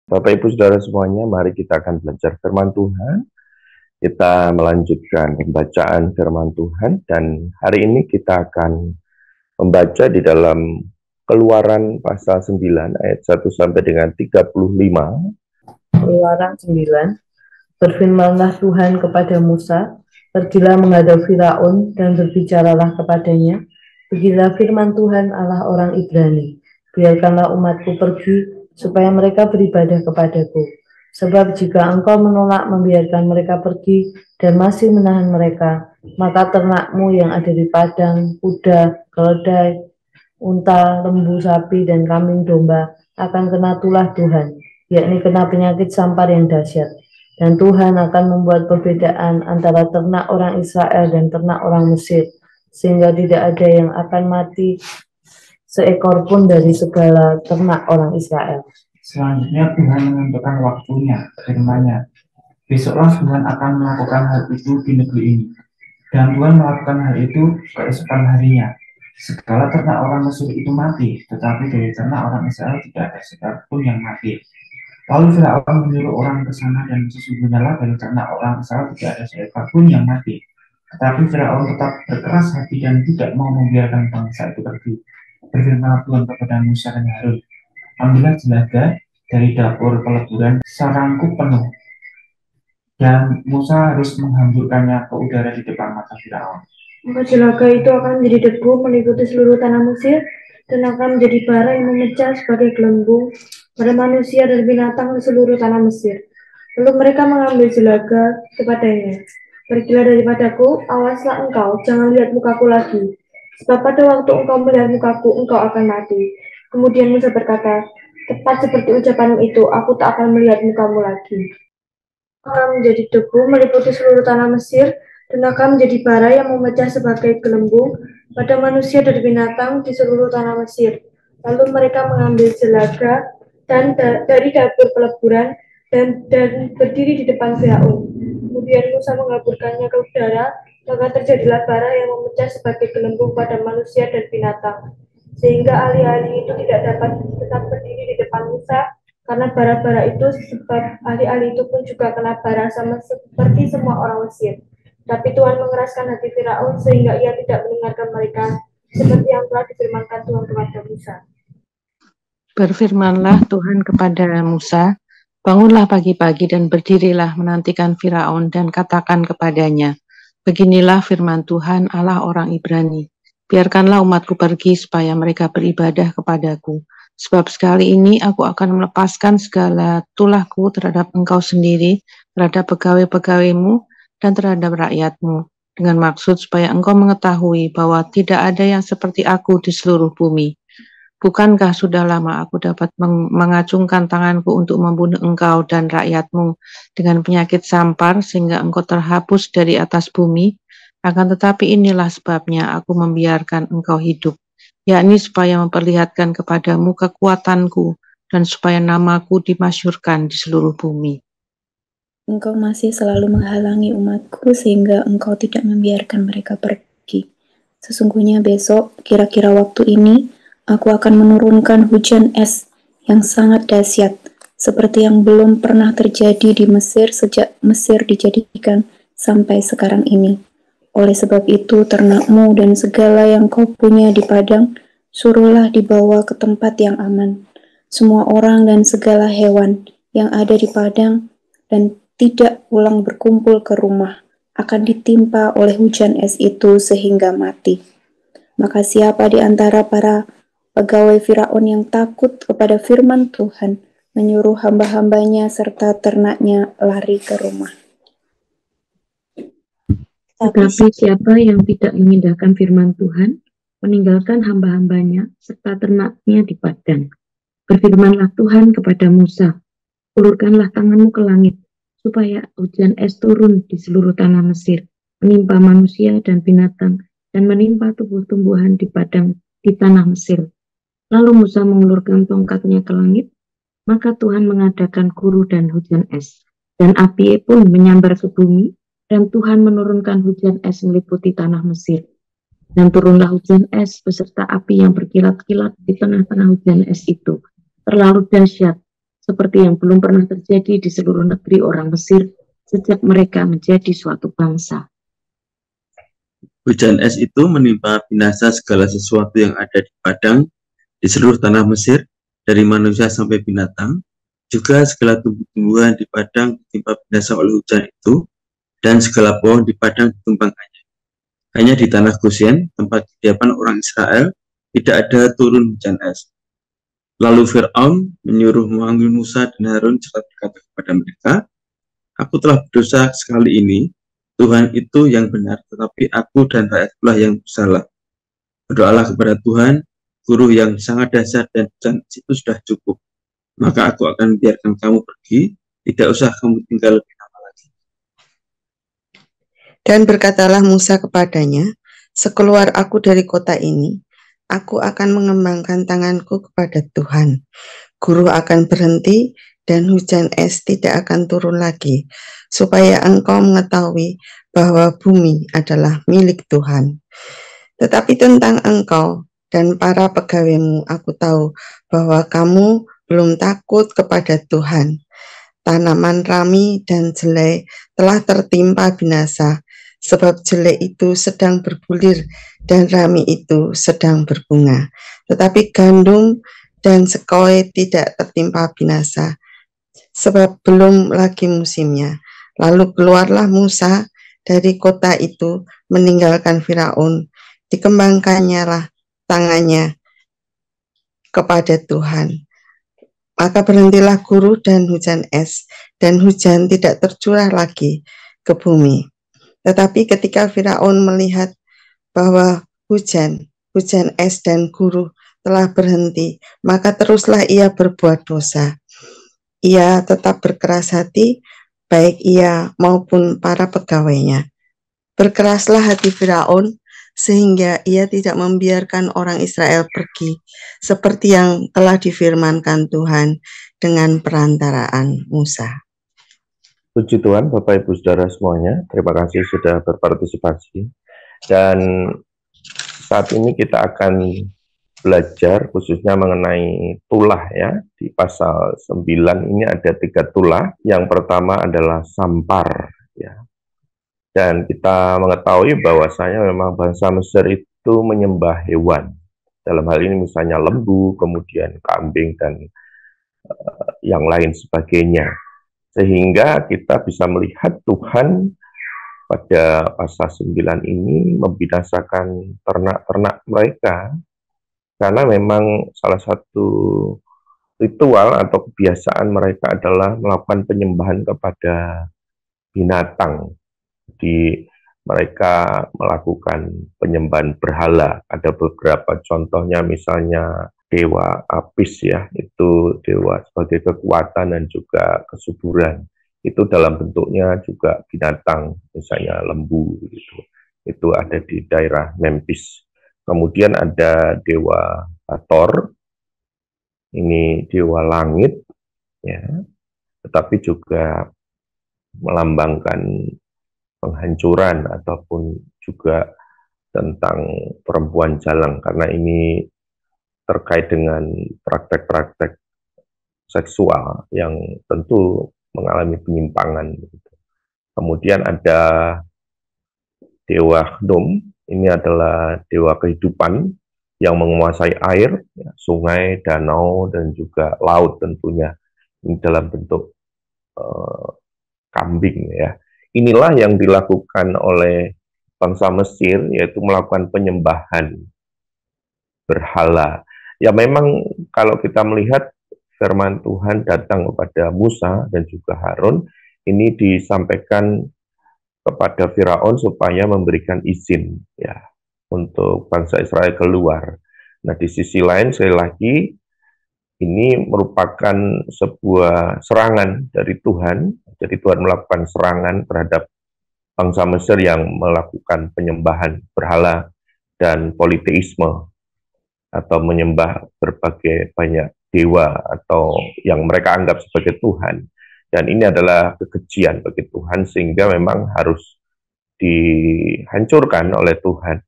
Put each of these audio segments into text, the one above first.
Bapak Ibu Saudara semuanya, mari kita akan belajar firman Tuhan. Kita melanjutkan pembacaan firman Tuhan dan hari ini kita akan membaca di dalam Keluaran pasal 9 ayat 1 sampai dengan 35. Keluaran 9. Berfirmanlah Tuhan kepada Musa, pergilah menghadap Firaun dan berbicaralah kepadanya. Beginilah firman Tuhan Allah orang Ibrani, biarkanlah umatku pergi supaya mereka beribadah kepadaku. Sebab jika engkau menolak membiarkan mereka pergi dan masih menahan mereka, maka ternakmu yang ada di padang, kuda, keledai, unta, lembu, sapi, dan kambing domba akan kena tulah Tuhan, yakni kena penyakit sampar yang dahsyat. Dan Tuhan akan membuat perbedaan antara ternak orang Israel dan ternak orang Mesir, sehingga tidak ada yang akan mati seekor pun dari segala ternak orang Israel. Selanjutnya Tuhan menentukan waktunya, firman-Nya, besoklah Tuhan akan melakukan hal itu di negeri ini. Dan Tuhan melakukan hal itu keesokan harinya. Segala ternak orang Mesir itu mati, tetapi dari ternak orang Israel tidak ada seekor pun yang mati. Lalu Firaun menyuruh orang ke sana dan sesungguhnya dari ternak orang Israel tidak ada seekor pun yang mati. Tetapi Firaun tetap berkeras hati dan tidak mau membiarkan bangsa itu pergi. Berfirmanlah Tuhan kepada Musa dan Harun, ambillah jelaga dari dapur peleburan sarangku penuh, dan Musa harus menghamburkannya ke udara di depan mata Firaun. Maka jelaga itu akan menjadi debu meliputi seluruh tanah Mesir dan akan menjadi bara yang memecah sebagai gelembung pada manusia dan binatang di seluruh tanah Mesir. Lalu mereka mengambil jelaga kepadanya. Pergilah daripadaku, awaslah engkau, jangan lihat mukaku lagi. Sebab pada waktu engkau melihat mukaku, engkau akan mati. Kemudian Musa berkata, tepat seperti ucapanmu itu, aku tak akan melihat mukamu lagi. Akan menjadi debu meliputi seluruh tanah Mesir dan akan menjadi bara yang memecah sebagai gelembung pada manusia dan binatang di seluruh tanah Mesir. Lalu mereka mengambil jelaga dan dari dapur peleburan dan berdiri di depan Firaun. Kemudian Musa mengaburkannya ke udara, maka terjadilah bara yang memecah sebagai gelembung pada manusia dan binatang, sehingga ahli-ahli itu tidak dapat tetap berdiri di depan Musa karena bara-bara itu, sebab ahli-ahli itu pun juga kena bara sama seperti semua orang Mesir. Tapi Tuhan mengeraskan hati Firaun sehingga ia tidak mendengarkan mereka, seperti yang telah difirmankan Tuhan kepada Musa. Berfirmanlah Tuhan kepada Musa, bangunlah pagi-pagi dan berdirilah menantikan Firaun dan katakan kepadanya, beginilah firman Tuhan Allah orang Ibrani, biarkanlah umatku pergi supaya mereka beribadah kepadaku. Sebab sekali ini aku akan melepaskan segala tulahku terhadap engkau sendiri, terhadap pegawai-pegawaimu, dan terhadap rakyatmu, dengan maksud supaya engkau mengetahui bahwa tidak ada yang seperti aku di seluruh bumi. Bukankah sudah lama aku dapat mengacungkan tanganku untuk membunuh engkau dan rakyatmu dengan penyakit sampar sehingga engkau terhapus dari atas bumi? Akan tetapi inilah sebabnya aku membiarkan engkau hidup, yakni supaya memperlihatkan kepadamu kekuatanku dan supaya namaku dimasyhurkan di seluruh bumi. Engkau masih selalu menghalangi umatku sehingga engkau tidak membiarkan mereka pergi. Sesungguhnya besok, kira-kira waktu ini, aku akan menurunkan hujan es yang sangat dahsyat, seperti yang belum pernah terjadi di Mesir sejak Mesir dijadikan sampai sekarang ini. Oleh sebab itu, ternakmu dan segala yang kau punya di padang, suruhlah dibawa ke tempat yang aman. Semua orang dan segala hewan yang ada di padang dan tidak pulang berkumpul ke rumah akan ditimpa oleh hujan es itu sehingga mati. Maka siapa di antara para pegawai Firaun yang takut kepada firman Tuhan menyuruh hamba-hambanya serta ternaknya lari ke rumah. Tetapi siapa yang tidak mengindahkan firman Tuhan, meninggalkan hamba-hambanya serta ternaknya di padang. Berfirmanlah Tuhan kepada Musa, ulurkanlah tanganmu ke langit, supaya hujan es turun di seluruh tanah Mesir, menimpa manusia dan binatang, dan menimpa tumbuh-tumbuhan di padang di tanah Mesir. Lalu Musa mengulurkan tongkatnya ke langit, maka Tuhan mengadakan guru dan hujan es, dan api pun menyambar ke bumi, dan Tuhan menurunkan hujan es meliputi tanah Mesir. Dan turunlah hujan es beserta api yang berkilat-kilat di tengah-tengah hujan es itu, terlalu dahsyat, seperti yang belum pernah terjadi di seluruh negeri orang Mesir sejak mereka menjadi suatu bangsa. Hujan es itu menimpa binasa segala sesuatu yang ada di padang di seluruh tanah Mesir, dari manusia sampai binatang, juga segala tumbuh-tumbuhan di padang ditimpa binasa oleh hujan itu, dan segala pohon di padang ditumbangkannya. Hanya di tanah Goshen, tempat kediaman orang Israel, tidak ada turun hujan es. Lalu Fir'aun menyuruh memanggil Musa dan Harun serta berkata kepada mereka, "Aku telah berdosa sekali ini, Tuhan itu yang benar, tetapi aku dan rakyatkulah yang bersalah. Berdoalah kepada Tuhan, guru yang sangat dahsyat dan hujan itu sudah cukup. Maka aku akan biarkan kamu pergi, tidak usah kamu tinggal lebih lama lagi." Dan berkatalah Musa kepadanya, "Sekeluar aku dari kota ini, aku akan mengembangkan tanganku kepada Tuhan. Guru akan berhenti dan hujan es tidak akan turun lagi, supaya engkau mengetahui bahwa bumi adalah milik Tuhan. Tetapi tentang engkau dan para pegawaimu, aku tahu bahwa kamu belum takut kepada Tuhan. Tanaman rami dan jelai telah tertimpa binasa, sebab jelai itu sedang berbulir dan rami itu sedang berbunga. Tetapi gandum dan sekoi tidak tertimpa binasa, sebab belum lagi musimnya. Lalu keluarlah Musa dari kota itu meninggalkan Firaun. Dikembangkannya lah tangannya kepada Tuhan. Maka berhentilah guru dan hujan es, dan hujan tidak tercurah lagi ke bumi. Tetapi ketika Firaun melihat bahwa hujan es dan guru telah berhenti, maka teruslah ia berbuat dosa. Ia tetap berkeras hati, baik ia maupun para pegawainya. Berkeraslah hati Firaun, sehingga ia tidak membiarkan orang Israel pergi, seperti yang telah difirmankan Tuhan dengan perantaraan Musa. Puji Tuhan, Bapak Ibu Saudara semuanya, terima kasih sudah berpartisipasi. Dan saat ini kita akan belajar khususnya mengenai tulah ya. Di pasal 9 ini ada 3 tulah. Yang pertama adalah sampar ya. Dan kita mengetahui bahwasanya memang bangsa Mesir itu menyembah hewan. Dalam hal ini misalnya lembu, kemudian kambing dan yang lain sebagainya. Sehingga kita bisa melihat Tuhan pada pasal 9 ini membinasakan ternak-ternak mereka. Karena memang salah satu ritual atau kebiasaan mereka adalah melakukan penyembahan kepada binatang. Jadi mereka melakukan penyembahan berhala. Ada beberapa contohnya misalnya dewa Apis ya, itu dewa sebagai kekuatan dan juga kesuburan. Itu dalam bentuknya juga binatang, misalnya lembu gitu. Itu ada di daerah Memphis. Kemudian ada dewa Hathor, ini dewa langit, ya, tetapi juga melambangkan penghancuran ataupun juga tentang perempuan jalang, karena ini terkait dengan praktek-praktek seksual yang tentu mengalami penyimpangan. Kemudian ada dewa Hnum. Ini adalah dewa kehidupan yang menguasai air, ya, sungai, danau, dan juga laut tentunya. Ini dalam bentuk kambing ya. Inilah yang dilakukan oleh bangsa Mesir, yaitu melakukan penyembahan berhala. Ya memang kalau kita melihat firman Tuhan datang kepada Musa dan juga Harun, ini disampaikan kepada Firaun supaya memberikan izin ya untuk bangsa Israel keluar. Nah, di sisi lain sekali lagi ini merupakan sebuah serangan dari Tuhan. Jadi Tuhan melakukan serangan terhadap bangsa Mesir yang melakukan penyembahan berhala dan politeisme atau menyembah berbagai banyak dewa atau yang mereka anggap sebagai Tuhan. Dan ini adalah kekejian bagi Tuhan, sehingga memang harus dihancurkan oleh Tuhan.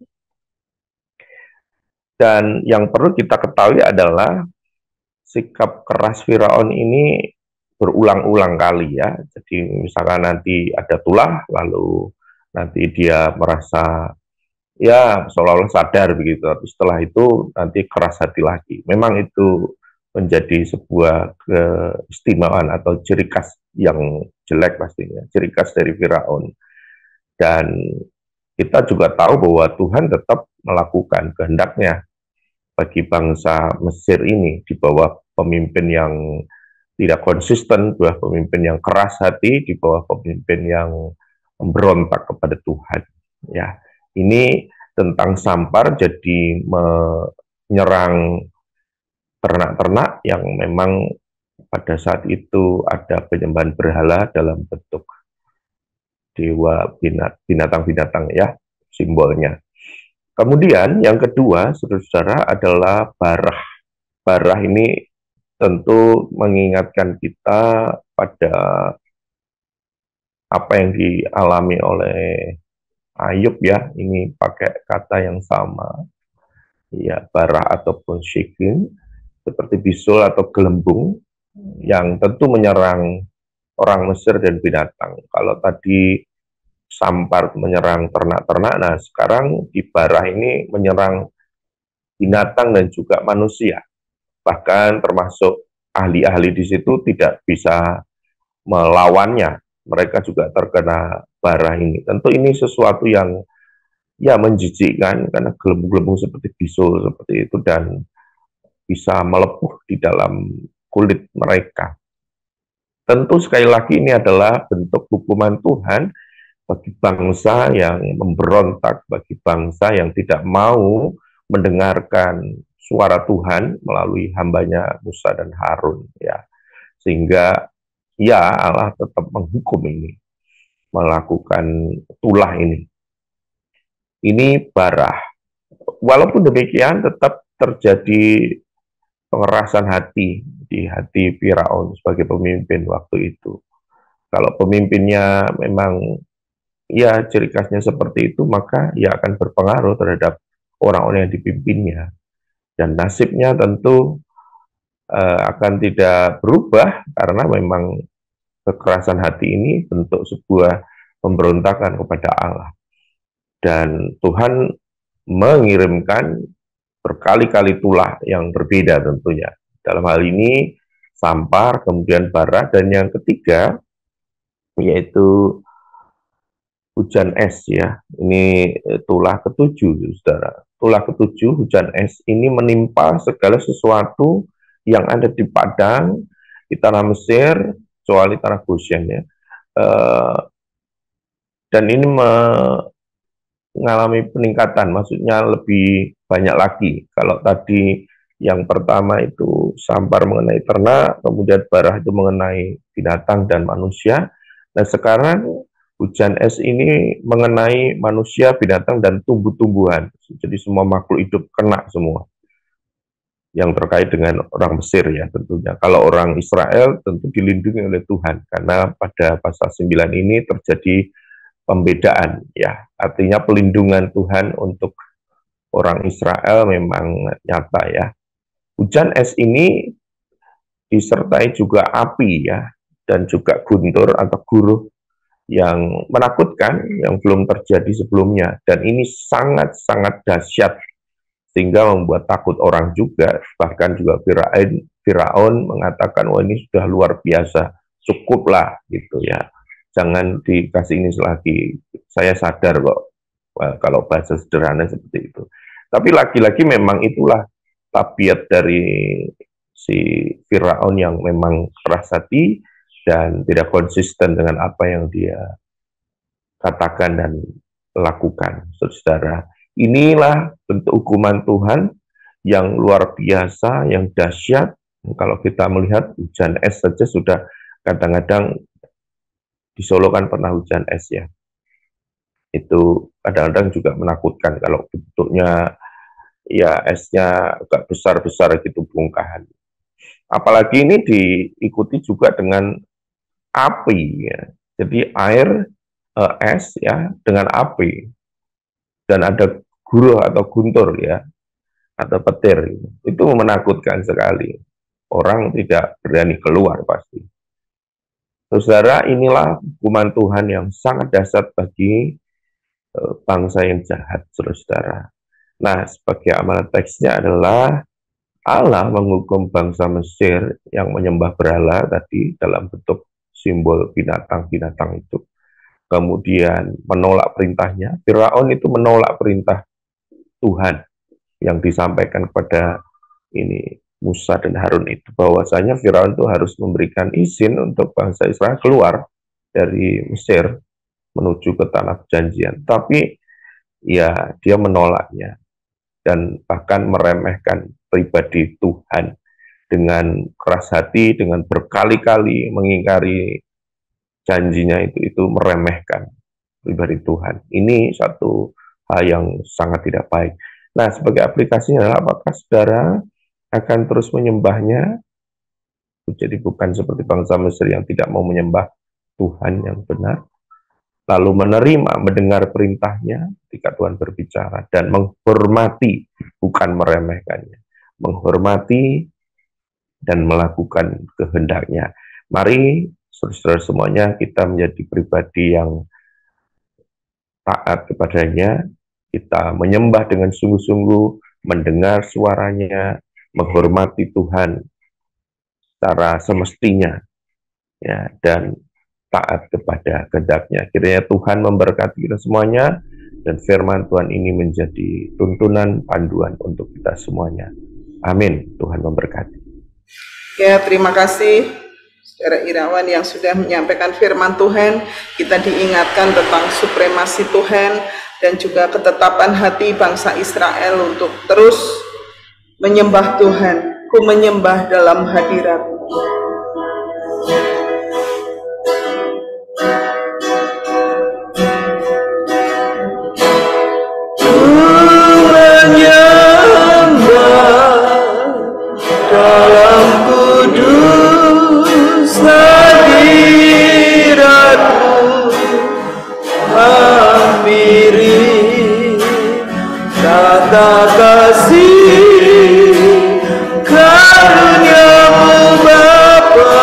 Dan yang perlu kita ketahui adalah sikap keras Firaun ini berulang-ulang kali ya. Jadi misalkan nanti ada tulah, lalu nanti dia merasa ya seolah-olah sadar begitu, tapi setelah itu nanti keras hati lagi. Memang itu menjadi sebuah keistimewaan atau ciri khas yang jelek pastinya, ciri khas dari Firaun. Dan kita juga tahu bahwa Tuhan tetap melakukan kehendaknya bagi bangsa Mesir ini di bawah pemimpin yang tidak konsisten, di bawah pemimpin yang keras hati, di bawah pemimpin yang memberontak kepada Tuhan. Ya, ini tentang Sampar jadi menyerang ternak-ternak yang memang pada saat itu ada penyembahan berhala dalam bentuk dewa binatang-binatang ya, simbolnya. Kemudian yang kedua, saudara-saudara, adalah barah. Barah ini tentu mengingatkan kita pada apa yang dialami oleh Ayub ya. Ini pakai kata yang sama. Ya, barah ataupun syikin, seperti bisul atau gelembung, yang tentu menyerang orang Mesir dan binatang. Kalau tadi Sampar menyerang ternak-ternak, nah sekarang di barah ini menyerang binatang dan juga manusia. Bahkan termasuk ahli-ahli di situ tidak bisa melawannya. Mereka juga terkena barah ini. Tentu ini sesuatu yang ya menjijikkan karena gelembung-gelembung seperti bisul seperti itu dan bisa melepuh di dalam kulit mereka. Tentu sekali lagi ini adalah bentuk hukuman Tuhan bagi bangsa yang memberontak, bagi bangsa yang tidak mau mendengarkan suara Tuhan melalui hambanya Musa dan Harun ya. Sehingga ya Allah tetap menghukum ini, melakukan tulah ini. Ini barah. Walaupun demikian tetap terjadi pengerasan hati di hati Firaun sebagai pemimpin waktu itu. Kalau pemimpinnya memang ya ciri khasnya seperti itu, maka ia akan berpengaruh terhadap orang-orang yang dipimpinnya. Dan nasibnya tentu akan tidak berubah karena memang kekerasan hati ini bentuk sebuah pemberontakan kepada Allah. Dan Tuhan mengirimkan berkali-kali tulah yang berbeda tentunya. Dalam hal ini Sampar, kemudian barah, dan yang ketiga yaitu hujan es ya. Ini tulah ketujuh, saudara. Tulah ketujuh, hujan es, ini menimpa segala sesuatu yang ada di padang, di tanah Mesir, kecuali tanah Goshen ya. Dan ini mengalami peningkatan, maksudnya lebih banyak lagi. Kalau tadi yang pertama itu Sampar mengenai ternak, kemudian barah itu mengenai binatang dan manusia. Nah sekarang hujan es ini mengenai manusia, binatang, dan tumbuh-tumbuhan. Jadi semua makhluk hidup kena semua. Yang terkait dengan orang Mesir ya tentunya. Kalau orang Israel tentu dilindungi oleh Tuhan. Karena pada pasal 9 ini terjadi pembedaan ya. Artinya pelindungan Tuhan untuk orang Israel memang nyata ya. Hujan es ini disertai juga api ya. Dan juga guntur atau guruh yang menakutkan, yang belum terjadi sebelumnya. Dan ini sangat-sangat dahsyat, sehingga membuat takut orang juga. Bahkan juga Firaun mengatakan, wah ini sudah luar biasa, cukuplah gitu ya. Jangan dikasih ini lagi, saya sadar kok, kalau bahasa sederhana seperti itu. Tapi lagi-lagi memang itulah tabiat dari si Firaun yang memang keras hati, dan tidak konsisten dengan apa yang dia katakan dan lakukan. Saudara, inilah bentuk hukuman Tuhan yang luar biasa, yang dahsyat. Kalau kita melihat hujan es saja sudah kadang-kadang di Solo kan pernah hujan es ya. Itu kadang-kadang juga menakutkan kalau bentuknya ya esnya agak besar-besar gitu bongkahan. Apalagi ini diikuti juga dengan api ya. Jadi air es ya dengan api, dan ada guruh atau guntur ya, atau petir, itu menakutkan sekali. orang tidak berani keluar pasti. Saudara, inilah hukuman Tuhan yang sangat dahsyat bagi bangsa yang jahat, saudara. Nah, sebagai amanat teksnya adalah Allah menghukum bangsa Mesir yang menyembah berhala tadi dalam bentuk simbol binatang-binatang itu. Kemudian menolak perintahnya. Firaun itu menolak perintah Tuhan yang disampaikan kepada Musa dan Harun itu, bahwasanya Firaun itu harus memberikan izin untuk bangsa Israel keluar dari Mesir menuju ke tanah perjanjian. Tapi ya dia menolaknya dan bahkan meremehkan pribadi Tuhan dengan keras hati, dengan berkali-kali mengingkari janjinya itu meremehkan pribadi Tuhan. Ini satu hal yang sangat tidak baik. Nah, sebagai aplikasinya adalah apakah saudara akan terus menyembahnya? Jadi bukan seperti bangsa Mesir yang tidak mau menyembah Tuhan yang benar, lalu menerima, mendengar perintahnya ketika Tuhan berbicara, dan menghormati, bukan meremehkannya, menghormati dan melakukan kehendaknya. Mari, saudara semuanya, kita menjadi pribadi yang taat kepadanya, kita menyembah dengan sungguh-sungguh, mendengar suaranya, menghormati Tuhan secara semestinya, ya, dan taat kepada kehendaknya. Kiranya Tuhan memberkati kita semuanya, dan firman Tuhan ini menjadi tuntunan panduan untuk kita semuanya. Amin. Tuhan memberkati. Ya, terima kasih Saudara Irawan yang sudah menyampaikan firman Tuhan. Kita diingatkan tentang supremasi Tuhan dan juga ketetapan hati bangsa Israel untuk terus menyembah Tuhan. Ku menyembah dalam hadirat-Mu. Dalam kudus hadirat-Mu, hampiri tata kasih karunia-Mu Bapa.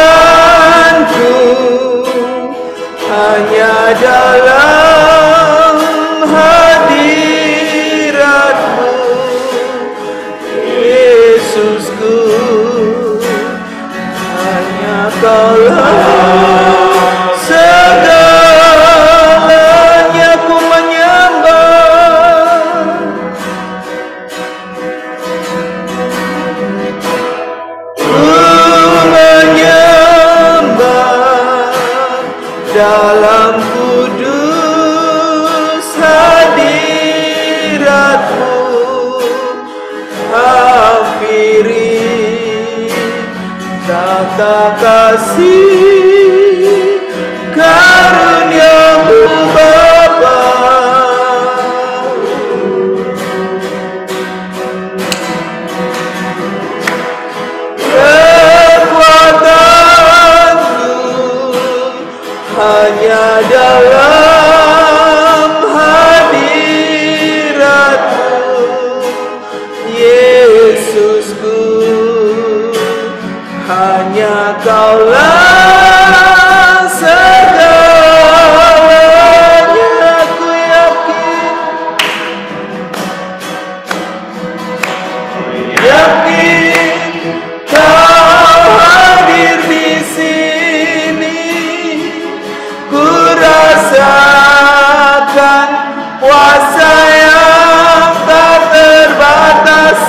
Kekuatanku hanya dalam hadirat-Mu, Yesusku, hanya Kaulah segalanya. Ku menyembah, dalam kudus hadirat-Mu, hampiri tata kasih karunia-Mu Bapa. Hanya dalam hadirat-Mu, Yesusku, hanya Kaulah segalanya. Ku yakin Kau hadir di sini. Ku rasakan kuasa yang tak terbatas.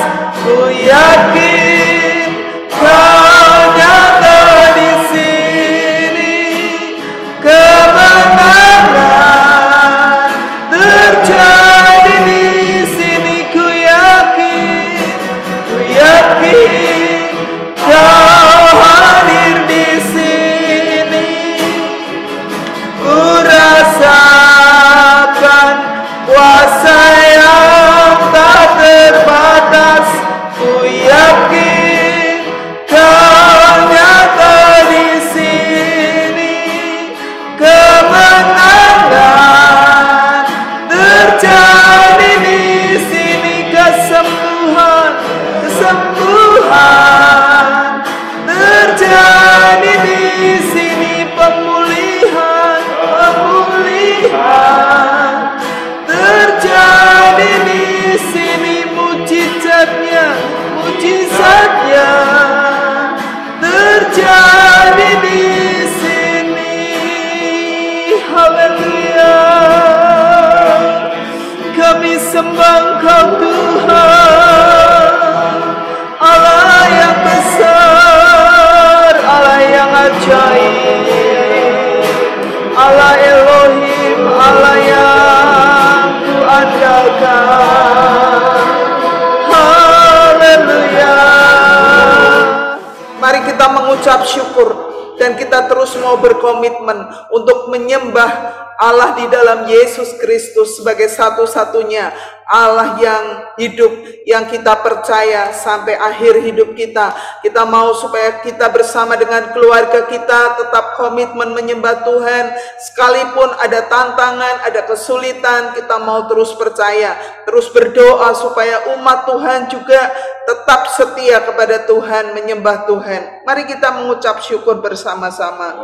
Ku yakin Kau nyata di sini. ajaib, Allah Elohim, Allah yang ku andalkan. Haleluya. Mari kita mengucap syukur dan kita terus mau berkomitmen untuk menyembah Allah di dalam Yesus Kristus sebagai satu-satunya Allah yang hidup, yang kita percaya sampai akhir hidup kita. Kita mau supaya kita bersama dengan keluarga kita tetap komitmen menyembah Tuhan. Sekalipun ada tantangan, ada kesulitan, kita mau terus percaya, terus berdoa supaya umat Tuhan juga tetap setia kepada Tuhan, menyembah Tuhan. Mari kita mengucap syukur bersama-sama.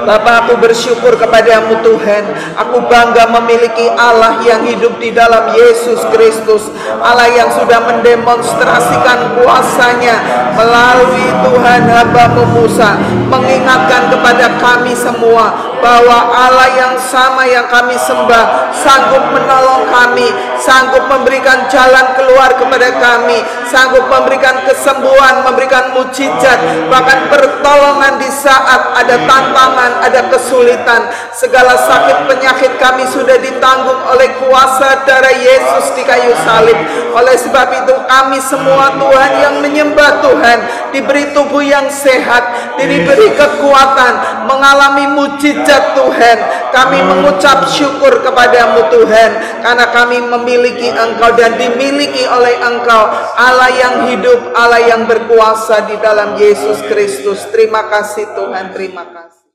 Bapa, aku bersyukur kepadamu Tuhan. Aku bangga memiliki Allah yang hidup di dalam Yesus Kristus. Allah yang sudah mendemonstrasikan kuasanya melalui Tuhan hamba-Mu Musa, mengingatkan kepada kami semua bahwa Allah yang sama yang kami sembah sanggup menolong kami, sanggup memberikan jalan keluar kepada kami, sanggup memberikan kesembuhan, memberikan mujizat, bahkan pertolongan di saat ada tantangan, ada kesulitan. Segala sakit penyakit kami sudah ditanggung oleh kuasa darah Yesus di kayu salib. Oleh sebab itu kami semua Tuhan yang menyembah Tuhan diberi tubuh yang sehat, diberi kekuatan, mengalami mujizat Tuhan. Kami mengucap syukur kepadamu Tuhan, karena kami memiliki Engkau dan dimiliki oleh Engkau, Allah yang hidup, Allah yang berkuasa di dalam Yesus Kristus. Terima kasih Tuhan, terima kasih.